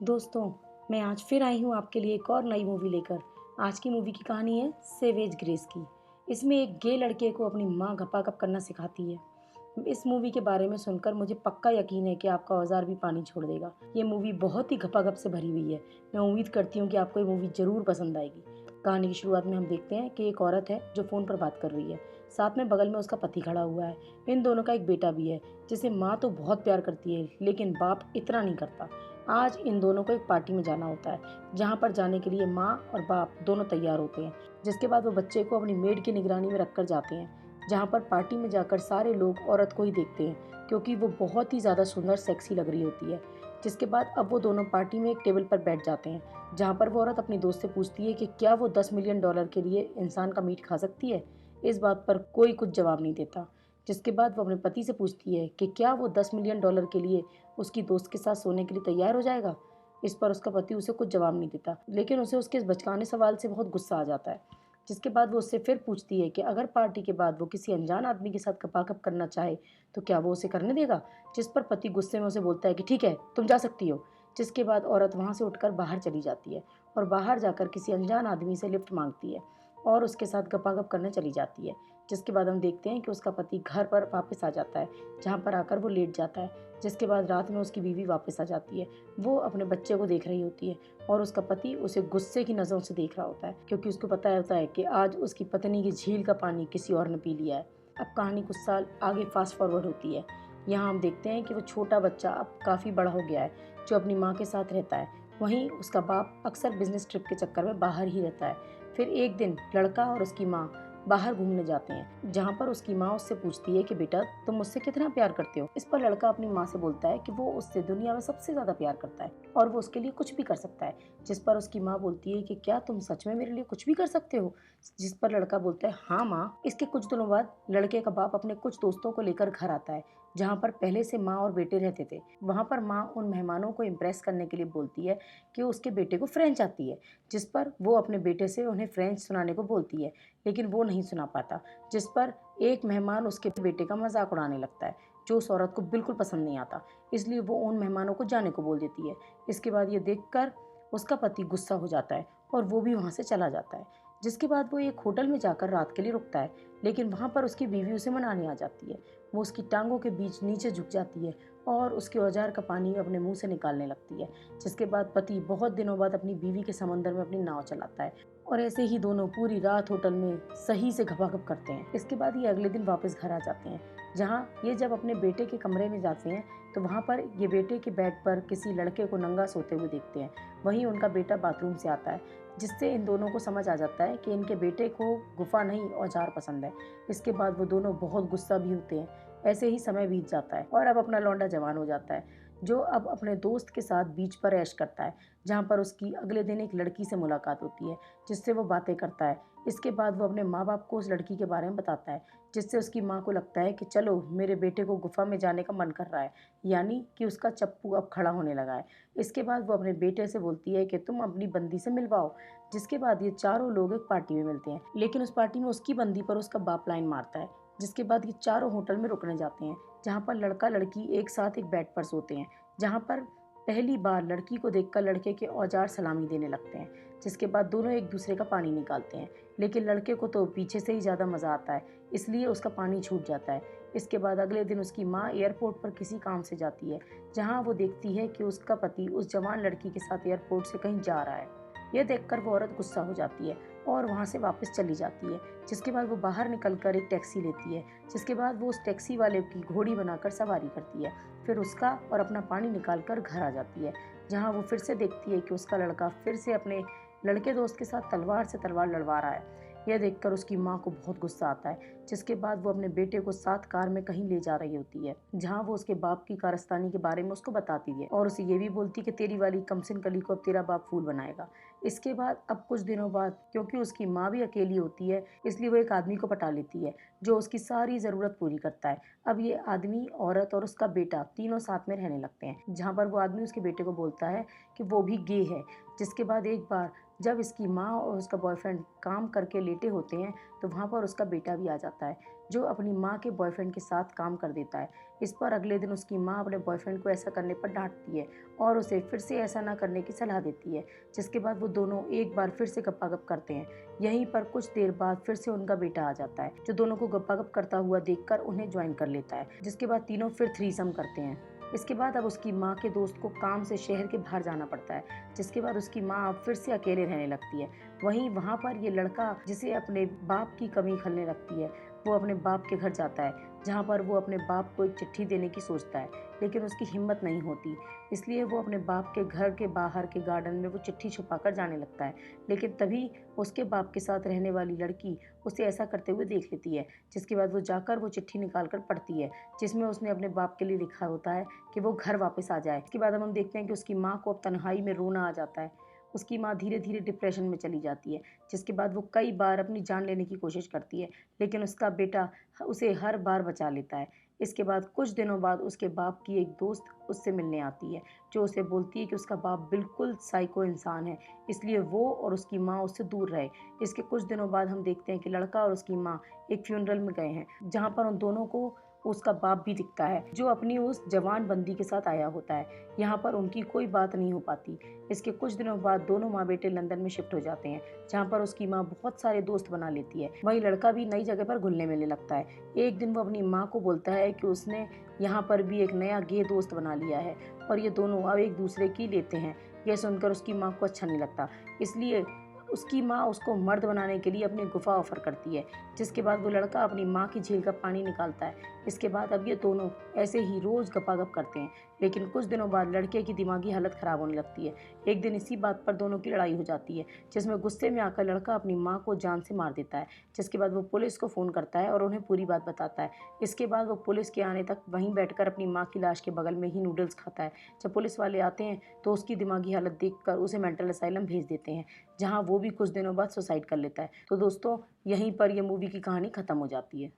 दोस्तों, मैं आज फिर आई हूँ आपके लिए एक और नई मूवी लेकर। आज की मूवी की कहानी है सेवेज ग्रेस की। इसमें एक गे लड़के को अपनी माँ गपागप करना सिखाती है। इस मूवी के बारे में सुनकर मुझे पक्का यकीन है कि आपका औजार भी पानी छोड़ देगा। ये मूवी बहुत ही गपागप से भरी हुई है। मैं उम्मीद करती हूँ कि आपको ये मूवी ज़रूर पसंद आएगी। कहानी की शुरुआत में हम देखते हैं कि एक औरत है जो फ़ोन पर बात कर रही है। साथ में बगल में उसका पति खड़ा हुआ है। इन दोनों का एक बेटा भी है जिसे माँ तो बहुत प्यार करती है, लेकिन बाप इतना नहीं करता। आज इन दोनों को एक पार्टी में जाना होता है, जहाँ पर जाने के लिए माँ और बाप दोनों तैयार होते हैं। जिसके बाद वो बच्चे को अपनी मेड की निगरानी में रखकर जाते हैं, जहाँ पर पार्टी में जाकर सारे लोग औरत को ही देखते हैं क्योंकि वो बहुत ही ज़्यादा सुंदर सेक्सी लग रही होती है। जिसके बाद अब वो दोनों पार्टी में एक टेबल पर बैठ जाते हैं, जहाँ पर वो औरत अपनी दोस्त से पूछती है कि क्या वो $10 मिलियन के लिए इंसान का मीट खा सकती है। इस बात पर कोई कुछ जवाब नहीं देता। जिसके बाद वो अपने पति से पूछती है कि क्या वो $10 मिलियन के लिए उसकी दोस्त के साथ सोने के लिए तैयार हो जाएगा। इस पर उसका पति उसे कुछ जवाब नहीं देता, लेकिन उसे उसके इस बचकाने सवाल से बहुत गुस्सा आ जाता है। जिसके बाद वो उससे फिर पूछती है कि अगर पार्टी के बाद वो किसी अनजान आदमी के साथ गपागप करना चाहे तो क्या वो उसे करने देगा। जिस पर पति गुस्से में उसे बोलता है कि ठीक है, तुम जा सकती हो। जिसके बाद औरत वहाँ से उठकर बाहर चली जाती है और बाहर जाकर किसी अनजान आदमी से लिफ्ट मांगती है और उसके साथ गपागप करने चली जाती है। जिसके बाद हम देखते हैं कि उसका पति घर पर वापस आ जाता है, जहाँ पर आकर वो लेट जाता है। जिसके बाद रात में उसकी बीवी वापस आ जाती है। वो अपने बच्चे को देख रही होती है और उसका पति उसे गुस्से की नज़रों से देख रहा होता है, क्योंकि उसको पता होता है कि आज उसकी पत्नी की झील का पानी किसी और ने पी लिया है। अब कहानी कुछ साल आगे फास्ट फॉरवर्ड होती है। यहाँ हम देखते हैं कि वो छोटा बच्चा अब काफ़ी बड़ा हो गया है, जो अपनी माँ के साथ रहता है। वहीं उसका बाप अक्सर बिजनेस ट्रिप के चक्कर में बाहर ही रहता है। फिर एक दिन लड़का और उसकी माँ बाहर घूमने जाते हैं, जहाँ पर उसकी माँ उससे पूछती है कि बेटा, तुम मुझसे कितना प्यार करते हो। इस पर लड़का अपनी माँ से बोलता है कि वो उससे दुनिया में सबसे ज्यादा प्यार करता है और वो उसके लिए कुछ भी कर सकता है। जिस पर उसकी माँ बोलती है कि क्या तुम सच में मेरे लिए कुछ भी कर सकते हो। जिस पर लड़का बोलता है हाँ माँ। इसके कुछ दिनों बाद लड़के का बाप अपने कुछ दोस्तों को लेकर घर आता है, जहाँ पर पहले से माँ और बेटे रहते थे। वहाँ पर माँ उन मेहमानों को इम्प्रेस करने के लिए बोलती है कि उसके बेटे को फ्रेंच आती है। जिस पर वो अपने बेटे से उन्हें फ्रेंच सुनाने को बोलती है, लेकिन वो नहीं सुना पाता। जिस पर एक मेहमान उसके बेटे का मजाक उड़ाने लगता है, जो उस औरत को बिल्कुल पसंद नहीं आता। इसलिए वो उन मेहमानों को जाने को बोल देती है। इसके बाद ये देखकर उसका पति गुस्सा हो जाता है और वो भी वहाँ से चला जाता है। जिसके बाद वो एक होटल में जाकर रात के लिए रुकता है, लेकिन वहाँ पर उसकी बीवी उसे मनाने आ जाती है। वो उसकी टांगों के बीच नीचे झुक जाती है और उसके औजार का पानी अपने मुंह से निकालने लगती है। जिसके बाद पति बहुत दिनों बाद अपनी बीवी के समंदर में अपनी नाव चलाता है और ऐसे ही दोनों पूरी रात होटल में सही से घपाघप करते हैं। इसके बाद ये अगले दिन वापस घर आ जाते हैं, जहाँ ये जब अपने बेटे के कमरे में जाते हैं तो वहाँ पर ये बेटे के बेड पर किसी लड़के को नंगा सोते हुए देखते हैं। वहीं उनका बेटा बाथरूम से आता है, जिससे इन दोनों को समझ आ जाता है कि इनके बेटे को गुफा नहीं औजार पसंद है। इसके बाद वो दोनों बहुत गुस्सा भी होते हैं। ऐसे ही समय बीत जाता है और अब अपना लौंडा जवान हो जाता है, जो अब अपने दोस्त के साथ बीच पर ऐश करता है, जहाँ पर उसकी अगले दिन एक लड़की से मुलाकात होती है, जिससे वो बातें करता है। इसके बाद वो अपने माँ बाप को उस लड़की के बारे में बताता है, जिससे उसकी माँ को लगता है कि चलो मेरे बेटे को गुफा में जाने का मन कर रहा है, यानी कि उसका चप्पू अब खड़ा होने लगा है। इसके बाद वो अपने बेटे से बोलती है कि तुम अपनी बंदी से मिलवाओ। जिसके बाद ये चारों लोग एक पार्टी में मिलते हैं, लेकिन उस पार्टी में उसकी बंदी पर उसका बाप लाइन मारता है। जिसके बाद ये चारों होटल में रुकने जाते हैं, जहाँ पर लड़का लड़की एक साथ एक बेड पर सोते हैं, जहाँ पर पहली बार लड़की को देखकर लड़के के औजार सलामी देने लगते हैं। जिसके बाद दोनों एक दूसरे का पानी निकालते हैं, लेकिन लड़के को तो पीछे से ही ज़्यादा मज़ा आता है, इसलिए उसका पानी छूट जाता है। इसके बाद अगले दिन उसकी माँ एयरपोर्ट पर किसी काम से जाती है, जहाँ वो देखती है कि उसका पति उस जवान लड़की के साथ एयरपोर्ट से कहीं जा रहा है। यह देखकर वो औरत गुस्सा हो जाती है और वहाँ से वापस चली जाती है। जिसके बाद वो बाहर निकलकर एक टैक्सी लेती है। जिसके बाद वो उस टैक्सी वाले की घोड़ी बनाकर सवारी करती है। फिर उसका और अपना पानी निकालकर घर आ जाती है, जहाँ वो फिर से देखती है कि उसका लड़का फिर से अपने लड़के दोस्त के साथ तलवार से तलवार लड़वा रहा है। यह देखकर उसकी माँ को बहुत गुस्सा आता है। जिसके बाद वो अपने बेटे को साथ कार में कहीं ले जा रही होती है, जहाँ वो उसके बाप की कारस्तानी के बारे में उसको बताती है और उसे ये भी बोलती कि तेरी वाली कमसिन कली को अब तेरा बाप फूल बनाएगा। इसके बाद अब कुछ दिनों बाद, क्योंकि उसकी माँ भी अकेली होती है, इसलिए वो एक आदमी को पटा लेती है, जो उसकी सारी ज़रूरत पूरी करता है। अब ये आदमी, औरत और उसका बेटा तीनों साथ में रहने लगते हैं, जहाँ पर वो आदमी उसके बेटे को बोलता है कि वो भी गे है। जिसके बाद एक बार जब इसकी माँ और उसका बॉयफ्रेंड काम करके लेटे होते हैं तो वहाँ पर उसका बेटा भी आ जाता है, जो अपनी माँ के बॉयफ्रेंड के साथ काम कर देता है। इस पर अगले दिन उसकी माँ अपने बॉयफ्रेंड को ऐसा करने पर डांटती है और उसे फिर से ऐसा ना करने की सलाह देती है, जिसके बाद वो दोनों एक बार फिर से गप्पा-गप करते हैं। यहीं पर कुछ देर बाद फिर से उनका बेटा आ जाता है, जो दोनों को गप्पा-गप करता हुआ देखकर उन्हें ज्वाइन कर लेता है, जिसके बाद तीनों फिर थ्रीसम करते हैं। इसके बाद अब उसकी माँ के दोस्त को काम से शहर के बाहर जाना पड़ता है, जिसके बाद उसकी माँ अब फिर से अकेले रहने लगती है। वहीं वहाँ पर ये लड़का, जिसे अपने बाप की कमी खलने लगती है, वो अपने बाप के घर जाता है, जहाँ पर वो अपने बाप को एक चिट्ठी देने की सोचता है, लेकिन उसकी हिम्मत नहीं होती। इसलिए वो अपने बाप के घर के बाहर के गार्डन में वो चिट्ठी छुपाकर जाने लगता है। लेकिन तभी उसके बाप के साथ रहने वाली लड़की उसे ऐसा करते हुए देख लेती है, जिसके बाद वो जाकर वो चिट्ठी निकाल कर पढ़ती है, जिसमें उसने अपने बाप के लिए लिखा होता है कि वो घर वापस आ जाए। इसके बाद हम देखते हैं कि उसकी माँ को अब तन्हाई में रोना आ जाता है। उसकी माँ धीरे धीरे डिप्रेशन में चली जाती है, जिसके बाद वो कई बार अपनी जान लेने की कोशिश करती है, लेकिन उसका बेटा उसे हर बार बचा लेता है। इसके बाद कुछ दिनों बाद उसके बाप की एक दोस्त उससे मिलने आती है, जो उसे बोलती है कि उसका बाप बिल्कुल साइको इंसान है, इसलिए वो और उसकी माँ उससे दूर रहे। इसके कुछ दिनों बाद हम देखते हैं कि लड़का और उसकी माँ एक फ्यूनरल में गए हैं, जहाँ पर उन दोनों को उसका बाप भी दिखता है, जो अपनी उस जवान बंदी के साथ आया होता है। यहाँ पर उनकी कोई बात नहीं हो पाती। इसके कुछ दिनों बाद दोनों माँ बेटे लंदन में शिफ्ट हो जाते हैं, जहाँ पर उसकी माँ बहुत सारे दोस्त बना लेती है। वही लड़का भी नई जगह पर घुलने मिलने लगता है। एक दिन वो अपनी माँ को बोलता है कि उसने यहाँ पर भी एक नया गे दोस्त बना लिया है और ये दोनों अब एक दूसरे की लेते हैं। यह सुनकर उसकी माँ को अच्छा नहीं लगता, इसलिए उसकी माँ उसको मर्द बनाने के लिए अपनी गुफा ऑफर करती है, जिसके बाद वो लड़का अपनी माँ की झील का पानी निकालता है। इसके बाद अब ये दोनों ऐसे ही रोज गपागप करते हैं, लेकिन कुछ दिनों बाद लड़के की दिमागी हालत खराब होने लगती है। एक दिन इसी बात पर दोनों की लड़ाई हो जाती है, जिसमें गुस्से में आकर लड़का अपनी माँ को जान से मार देता है, जिसके बाद वो पुलिस को फ़ोन करता है और उन्हें पूरी बात बताता है। इसके बाद वो पुलिस के आने तक वहीं बैठकर अपनी माँ की लाश के बगल में ही नूडल्स खाता है। जब पुलिस वाले आते हैं तो उसकी दिमागी हालत देखकर उसे मेंटल असाइलम भेज देते हैं, जहाँ वो भी कुछ दिनों बाद सुसाइड कर लेता है। तो दोस्तों, यहीं पर यह मूवी की कहानी ख़त्म हो जाती है।